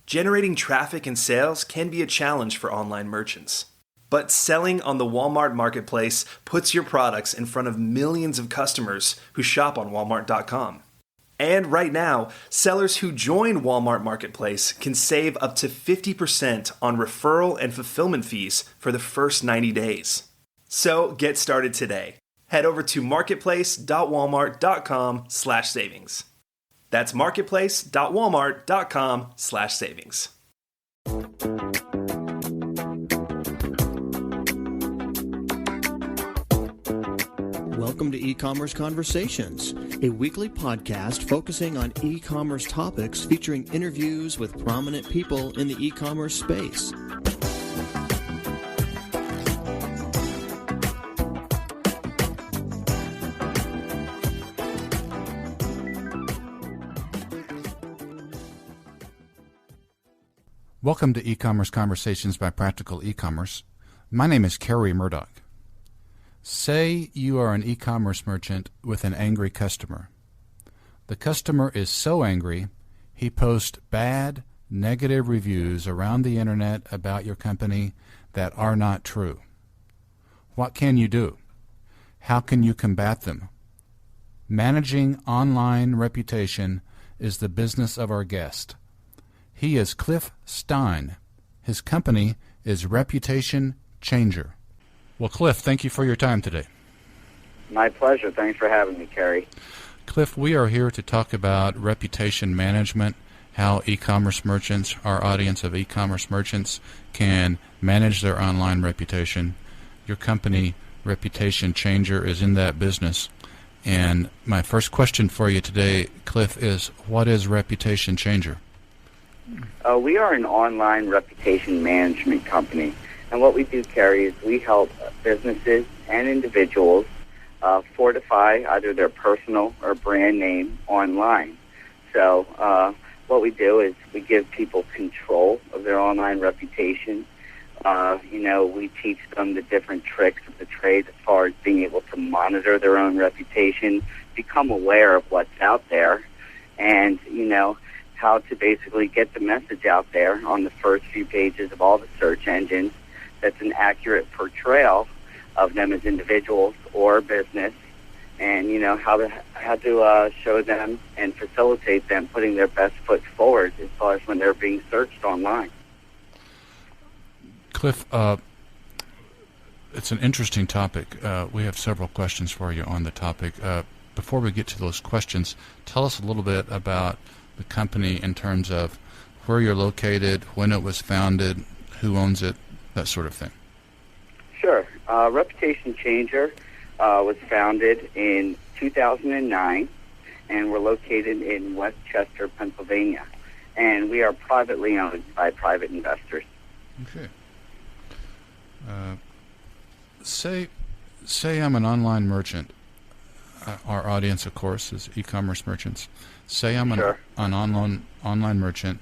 Generating traffic and sales can be a challenge for online merchants. But selling on the Walmart Marketplace puts your products in front of millions of customers who shop on Walmart.com. And right now, sellers who join Walmart Marketplace can save up to 50% on referral and fulfillment fees for the first 90 days. So get started today. Head over to marketplace.walmart.com/savings. That's marketplace.walmart.com/savings. Welcome to E-Commerce Conversations, a weekly podcast focusing on e-commerce topics featuring interviews with prominent people in the e-commerce space. Welcome to E-Commerce Conversations by Practical E-Commerce. My name is Kerry Murdoch. Say you are an e-commerce merchant with an angry customer. The customer is so angry, he posts bad, negative reviews around the internet about your company that are not true. What can you do? How can you combat them? Managing online reputation is the business of our guest. He is Cliff Stein. His company is Reputation Changer. Well, Cliff, thank you for your time today. My pleasure. Thanks for having me, Kerry. Cliff, we are here to talk about reputation management, how e-commerce merchants, our audience of e-commerce merchants, can manage their online reputation. Your company, Reputation Changer, is in that business. And my first question for you today, Cliff, is what is Reputation Changer? We are an online reputation management company. And what we do, Kerry, is we help businesses and individuals fortify either their personal or brand name online. So what we do is we give people control of their online reputation. We teach them the different tricks of the trade as far as being able to monitor their own reputation, become aware of what's out there, and, how to basically get the message out there on the first few pages of all the search engines that's an accurate portrayal of them as individuals or business, and how to show them and facilitate them putting their best foot forward as far as when they're being searched online. Cliff, it's an interesting topic. We have several questions for you on the topic. Before we get to those questions, tell us a little bit about the company in terms of where you're located, when it was founded, who owns it, that sort of thing. Sure. Reputation Changer was founded in 2009, and we're located in Westchester, Pennsylvania. And we are privately owned by private investors. Okay. Say I'm an online merchant. Our audience, of course, is e-commerce merchants. Say I'm an online merchant,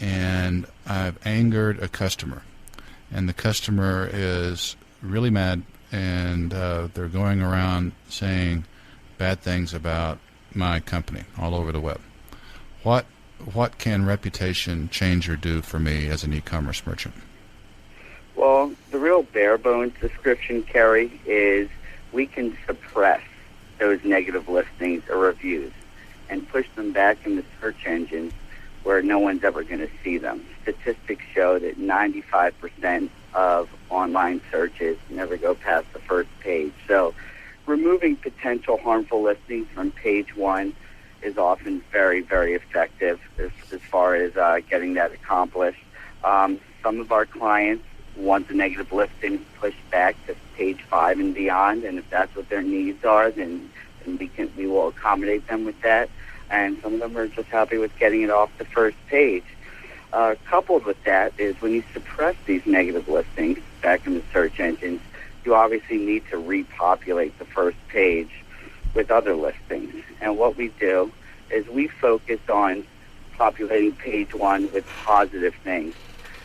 and I've angered a customer. And the customer is really mad, and they're going around saying bad things about my company all over the web. What can Reputation Changer do for me as an e-commerce merchant? Well, the real bare bones description, Kerry, is we can suppress those negative listings or reviews and push them back in the search engines where no one's ever going to see them. Statistics show that 95% of online searches never go past the first page. So removing potential harmful listings from page one is often very, very effective as far as getting that accomplished. Some of our clients want the negative listing pushed back to page 5 and beyond, and if that's what their needs are, then we will accommodate them with that. And some of them are just happy with getting it off the first page. Coupled with that is when you suppress these negative listings back in the search engines, you obviously need to repopulate the first page with other listings. And what we do is we focus on populating page 1 with positive things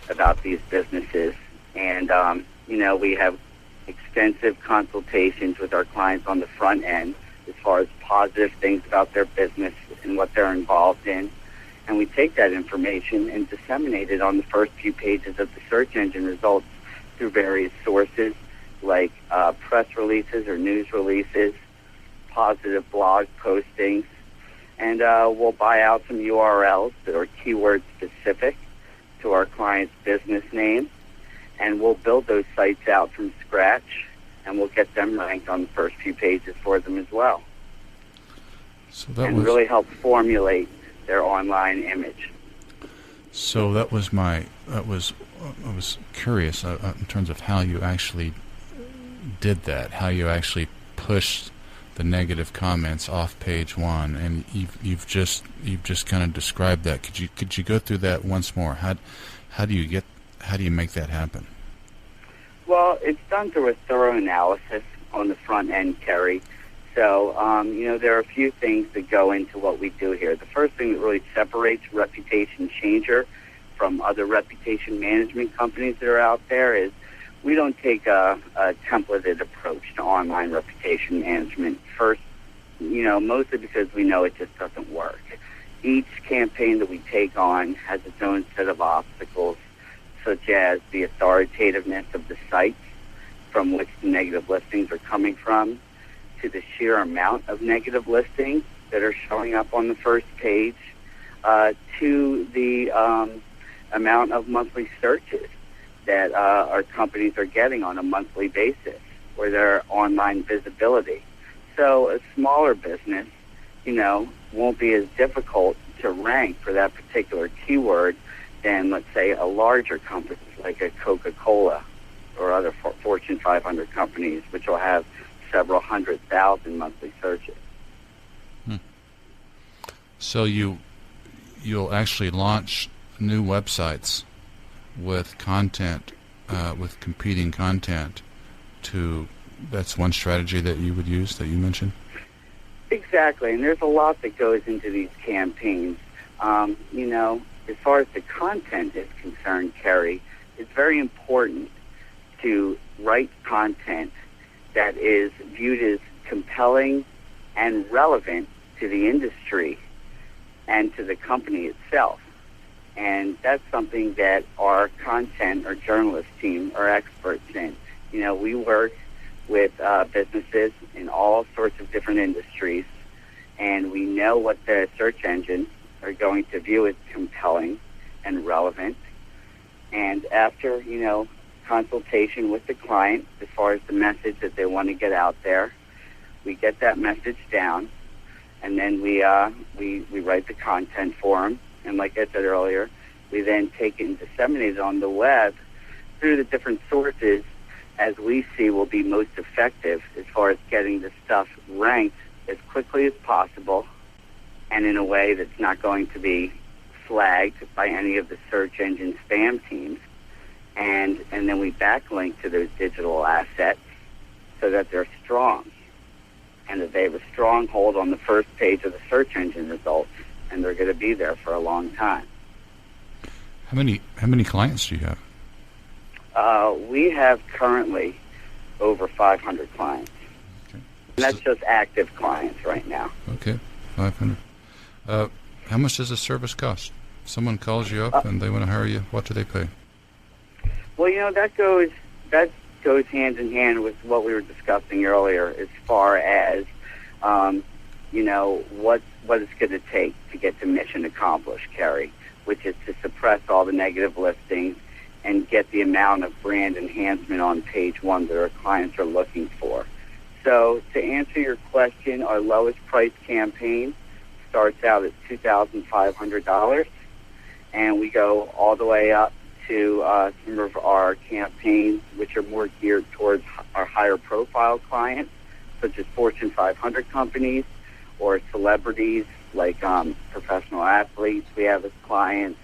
about these businesses. And, we have extensive consultations with our clients on the front end as far as positive things about their business and what they're involved in. and we take that information and disseminate it on the first few pages of the search engine results through various sources like press releases or news releases, positive blog postings, and we'll buy out some URLs that are keyword specific to our client's business name, and we'll build those sites out from scratch, and we'll get them ranked on the first few pages for them as well. So that and really help formulate their online image. So I was curious in terms of how you actually did that, how you actually pushed the negative comments off page one, and you've just kind of described that. Could you go through that once more? How do you make that happen? Well, it's done through a thorough analysis on the front end, Kerry. So, there are a few things that go into what we do here. The first thing that really separates Reputation Changer from other reputation management companies that are out there is we don't take a templated approach to online reputation management. First, mostly because we know it just doesn't work. Each campaign that we take on has its own set of obstacles, such as the authoritativeness of the sites from which the negative listings are coming from, to the sheer amount of negative listings that are showing up on the first page, to the amount of monthly searches that our companies are getting on a monthly basis, or their online visibility. So a smaller business, won't be as difficult to rank for that particular keyword than, let's say, a larger company like a Coca-Cola or other Fortune 500 companies, which will have several 100,000 monthly searches. So you'll actually launch new websites with content, with competing content. That's one strategy that you would use that you mentioned. Exactly, and there's a lot that goes into these campaigns. As far as the content is concerned, Kerry, it's very important to write content that is viewed as compelling and relevant to the industry and to the company itself. And that's something that our content or journalist team are experts in. We work with businesses in all sorts of different industries, and we know what the search engines are going to view as compelling and relevant. And after, consultation with the client as far as the message that they want to get out there, we get that message down, and then we write the content for them. And like I said earlier, we then take it and disseminate it on the web through the different sources as we see will be most effective as far as getting the stuff ranked as quickly as possible and in a way that's not going to be flagged by any of the search engine spam teams. And then we backlink to those digital assets so that they're strong and that they have a strong hold on the first page of the search engine results, and they're going to be there for a long time. How many clients do you have? We have currently over 500 clients. Okay. And that's just active clients right now. Okay, 500. How much does a service cost? Someone calls you up and they want to hire you. What do they pay? Well, that goes hand in hand with what we were discussing earlier as far as, what it's going to take to get the mission accomplished, Kerry, which is to suppress all the negative listings and get the amount of brand enhancement on page one that our clients are looking for. So to answer your question, our lowest price campaign starts out at $2,500, and we go all the way up to some of our campaigns, which are more geared towards our higher profile clients, such as Fortune 500 companies or celebrities like professional athletes we have as clients,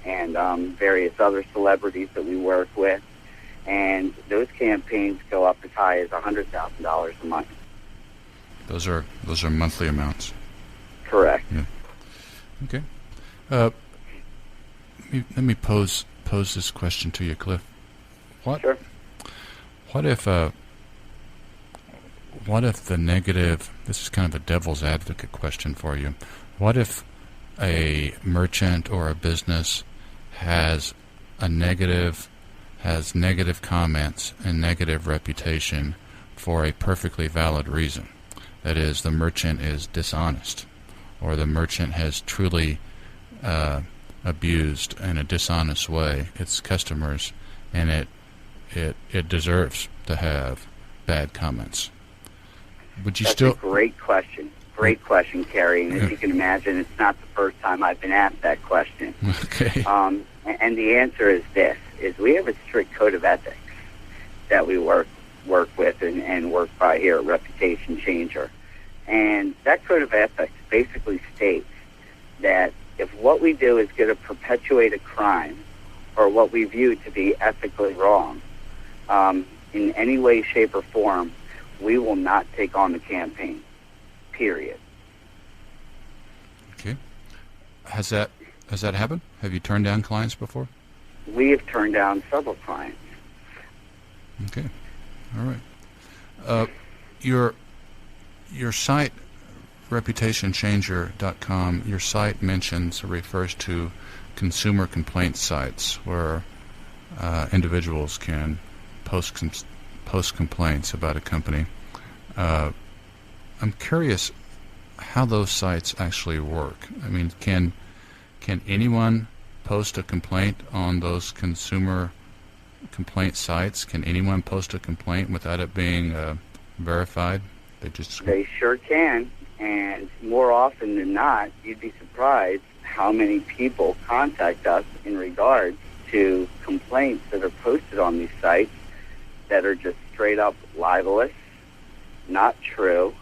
and various other celebrities that we work with. And those campaigns go up as high as $100,000 a month. Those are monthly amounts. Correct. Yeah. Okay. Let me pose this question to you, Cliff. Sure. What if the negative? This is kind of a devil's advocate question for you. What if a merchant or a business has negative comments and negative reputation for a perfectly valid reason. That is, the merchant is dishonest, or the merchant has truly abused in a dishonest way its customers, and it deserves to have bad comments. Would you That's still? a great question. Great question, Kerry. And as you can imagine, it's not the first time I've been asked that question. Okay. And the answer is this: is we have a strict code of ethics that we work with and work by here at Reputation Changer. And that code of ethics basically states that if what we do is going to perpetuate a crime or what we view to be ethically wrong in any way, shape, or form, we will not take on the campaign, period. Okay. Has that happened? Have you turned down clients before? We have turned down several clients. Okay. All right. Your site, reputationchanger.com, your site mentions or refers to consumer complaint sites where individuals can post complaints about a company. I'm curious how those sites actually work. I mean, can anyone post a complaint on those consumer complaint sites? Can anyone post a complaint without it being verified? They sure can, and more often than not, you'd be surprised how many people contact us in regards to complaints that are posted on these sites that are just straight up libelous, not true,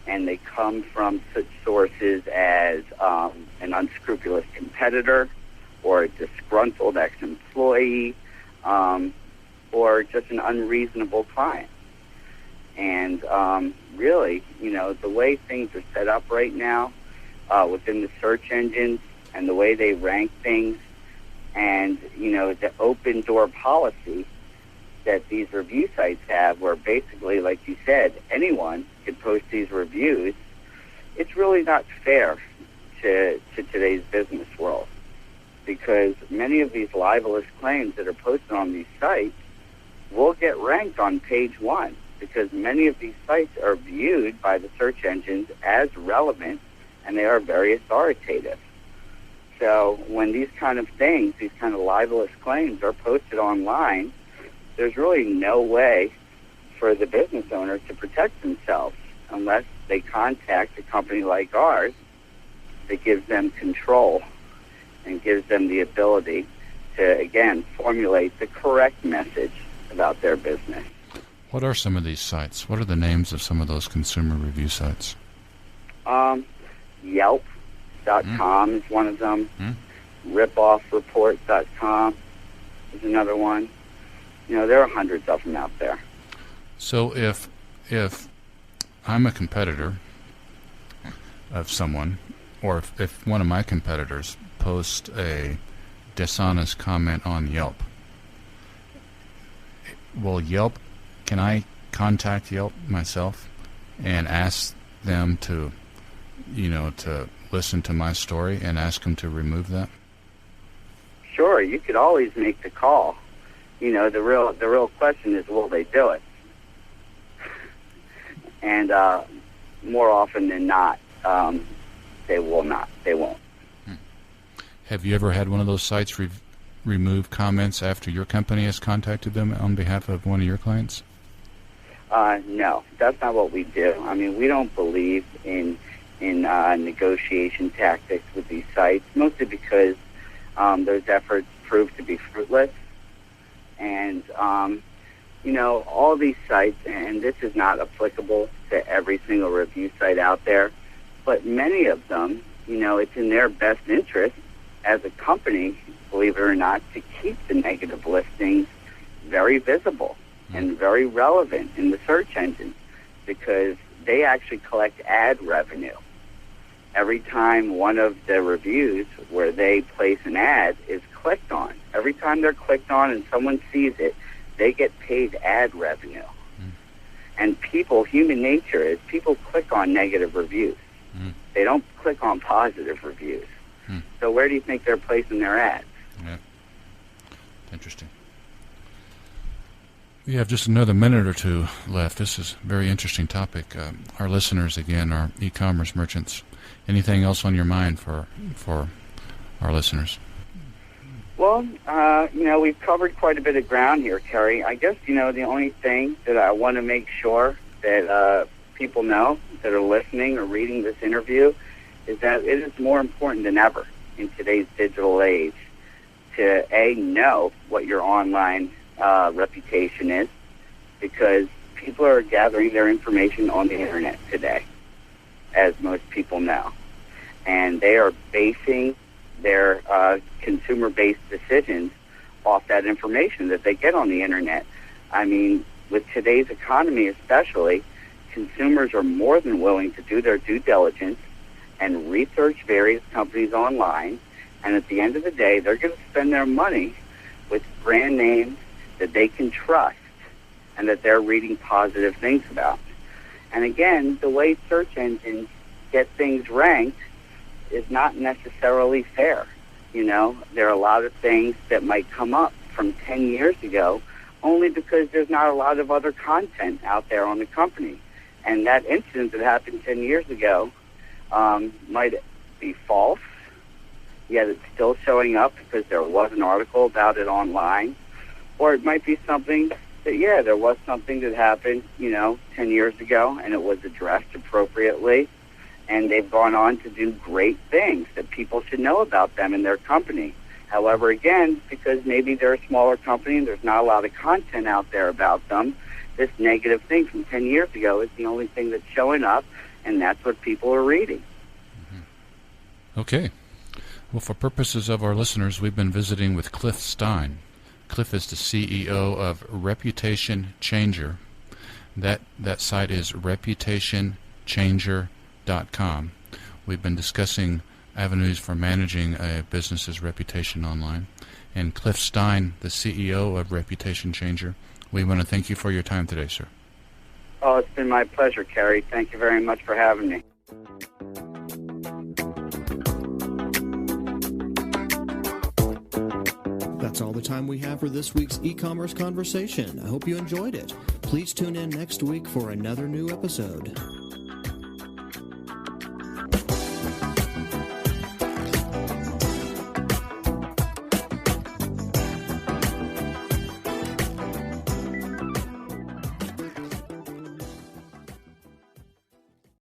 and they come from such sources as an unscrupulous competitor or a disgruntled ex-employee or just an unreasonable client. And really, the way things are set up right now within the search engines and the way they rank things and, the open door policy that these review sites have where basically, like you said, anyone could post these reviews, it's really not fair to today's business world, because many of these libelous claims that are posted on these sites will get ranked on page one, because many of these sites are viewed by the search engines as relevant, and they are very authoritative. So when these kind of things, these kind of libelous claims are posted online, there's really no way for the business owner to protect themselves unless they contact a company like ours that gives them control and gives them the ability to, again, formulate the correct message about their business. What are some of these sites? What are the names of some of those consumer review sites? Yelp.com is one of them. Ripoffreport.com is another one. There are hundreds of them out there. So if I'm a competitor of someone, or if one of my competitors posts a dishonest comment on Yelp, can I contact Yelp myself and ask them to listen to my story and ask them to remove that? Sure, you could always make the call. The real question is, will they do it? And more often than not, they will not. They won't. Have you ever had one of those sites remove comments after your company has contacted them on behalf of one of your clients? No, that's not what we do. I mean, we don't believe in negotiation tactics with these sites, mostly because those efforts prove to be fruitless. And, all these sites, and this is not applicable to every single review site out there, but many of them, it's in their best interest as a company, believe it or not, to keep the negative listings very visible and very relevant in the search engine, because they actually collect ad revenue. Every time one of the reviews where they place an ad is clicked on, every time they're clicked on and someone sees it, they get paid ad revenue. And human nature is people click on negative reviews. They don't click on positive reviews. So where do you think they're placing their ads? Yeah. Interesting. We have just another minute or two left. This is a very interesting topic. Our listeners, again, are e-commerce merchants. Anything else on your mind for our listeners? Well, we've covered quite a bit of ground here, Kerry. I guess, the only thing that I want to make sure that people know that are listening or reading this interview is that it is more important than ever in today's digital age to, A, know what your online reputation is, because people are gathering their information on the internet today, as most people know. And they are basing their consumer-based decisions off that information that they get on the internet. I mean, with today's economy especially, consumers are more than willing to do their due diligence and research various companies online, and at the end of the day, they're going to spend their money with brand names that they can trust and that they're reading positive things about. And again, the way search engines get things ranked is not necessarily fair. There are a lot of things that might come up from 10 years ago only because there's not a lot of other content out there on the company. And that incident that happened 10 years ago might be false, yet it's still showing up because there was an article about it online. Or it might be something that, there was something that happened, 10 years ago, and it was addressed appropriately, and they've gone on to do great things that people should know about them and their company. However, again, because maybe they're a smaller company and there's not a lot of content out there about them, this negative thing from 10 years ago is the only thing that's showing up, and that's what people are reading. Okay. Well, for purposes of our listeners, we've been visiting with Cliff Stein. Cliff is the CEO of Reputation Changer. That site is reputationchanger.com. We've been discussing avenues for managing a business's reputation online. And Cliff Stein, the CEO of Reputation Changer, we want to thank you for your time today, sir. Oh, it's been my pleasure, Kerry. Thank you very much for having me. That's all the time we have for this week's e-commerce conversation. I hope you enjoyed it. Please tune in next week for another new episode.